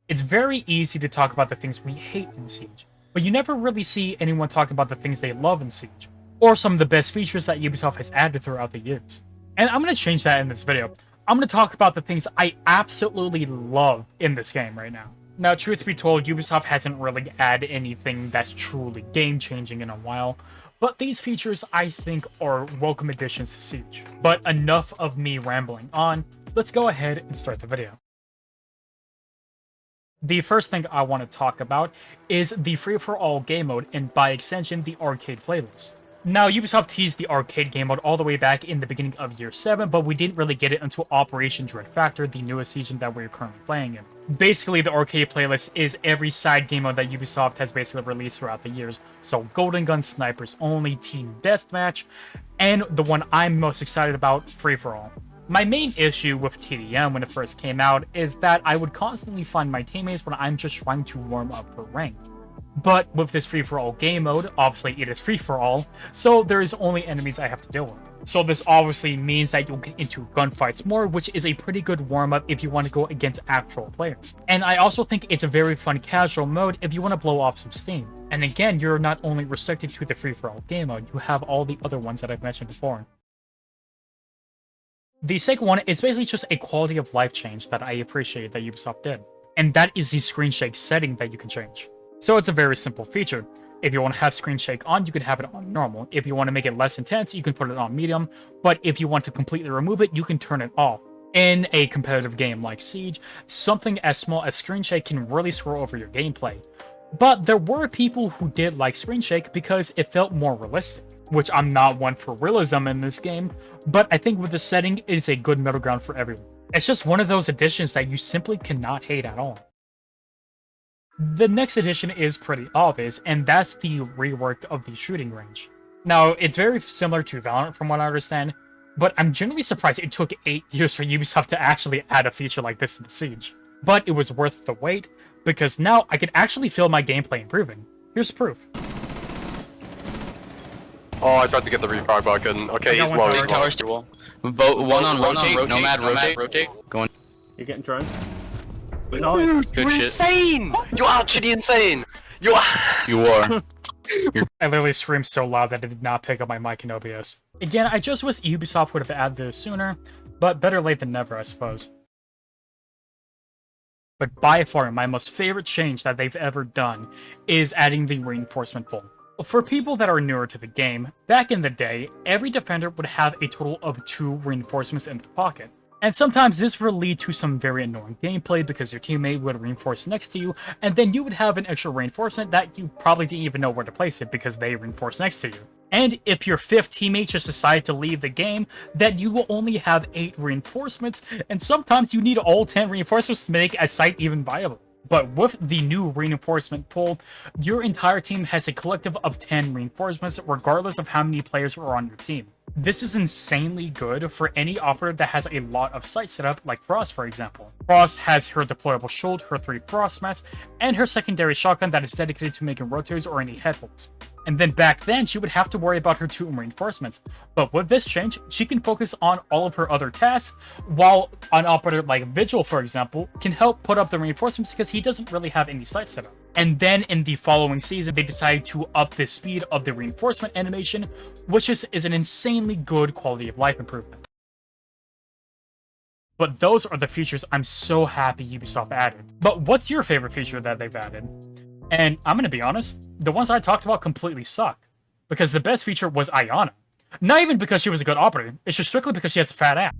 It's very easy to talk about the things we hate in Siege, but you never really see anyone talk about the things they love in Siege, or some of the best features that Ubisoft has added throughout the years. And I'm going to change that in this video. I'm going to talk about the things I absolutely love in this game right now. Now, truth be told, Ubisoft hasn't really added anything that's truly game-changing in a while, but these features, I think, are welcome additions to Siege. But enough of me rambling on, let's go ahead and start the video. The first thing I want to talk about is the free-for-all game mode, and by extension, the arcade playlist. Now, Ubisoft teased the arcade game mode all the way back in the beginning of Year 7, but we didn't really get it until Operation Dread Factor, the newest season that we're currently playing in. Basically, the arcade playlist is every side game mode that Ubisoft has basically released throughout the years. So, Golden Gun, Snipers Only, Team Deathmatch, and the one I'm most excited about, Free-for-all. My main issue with TDM when it first came out is that I would constantly find my teammates when I'm just trying to warm up for rank. But with this free-for-all game mode, obviously it is free-for-all, so there is only enemies I have to deal with. So this obviously means that you'll get into gunfights more, which is a pretty good warm-up if you want to go against actual players. And I also think it's a very fun casual mode if you want to blow off some steam. And again, you're not only restricted to the free-for-all game mode, you have all the other ones that I've mentioned before. The second one is basically just a quality of life change that I appreciate that Ubisoft did. And that is the screen shake setting that you can change. So it's a very simple feature. If you want to have screen shake on, you can have it on normal. If you want to make it less intense, you can put it on medium. But if you want to completely remove it, you can turn it off. In a competitive game like Siege, something as small as screen shake can really screw over your gameplay. But there were people who did like screen shake because it felt more realistic. Which I'm not one for realism in this game, but I think with the setting, it is a good middle ground for everyone. It's just one of those additions that you simply cannot hate at all. The next addition is pretty obvious, and that's the rework of the shooting range. Now, it's very similar to Valorant from what I understand, but I'm genuinely surprised it took 8 years for Ubisoft to actually add a feature like this to Siege. But it was worth the wait, because now I can actually feel my gameplay improving. Here's proof. Oh, I tried to get the refrag, but I couldn't. Okay, he's low, he's low. Tower. One on rotate, nomad rotate. Going. You're getting drone. Dude, Nice. you're shit. insane! You're actually insane! You are. You are. I literally screamed so loud that it did not pick up my mic in OBS. Again, I just wish Ubisoft would have added this sooner, but better late than never, I suppose. But by far, my most favorite change that they've ever done is adding the reinforcement pull. For people that are newer to the game, back in the day, every defender would have a total of 2 reinforcements in their pocket. And sometimes this would lead to some very annoying gameplay because your teammate would reinforce next to you, and then you would have an extra reinforcement that you probably didn't even know where to place it because they reinforced next to you. And if your 5th teammate just decides to leave the game, then you will only have 8 reinforcements, and sometimes you need all 10 reinforcements to make a site even viable. But with the new reinforcement pool, your entire team has a collective of 10 reinforcements regardless of how many players are on your team. This is insanely good for any operator that has a lot of sites set up, like Frost for example. Frost has her deployable shield, her 3 frost mats, and her secondary shotgun that is dedicated to making rotates or any headholds. And then back then, she would have to worry about her 2 reinforcements. But with this change, she can focus on all of her other tasks, while an operator like Vigil, for example, can help put up the reinforcements because he doesn't really have any sites set up. And then in the following season, they decided to up the speed of the reinforcement animation, which is an insanely good quality of life improvement. But those are the features I'm so happy Ubisoft added. But what's your favorite feature that they've added? And I'm gonna be honest, the ones I talked about completely suck. Because the best feature was Ayana. Not even because she was a good operator, it's just strictly because she has a fat ass.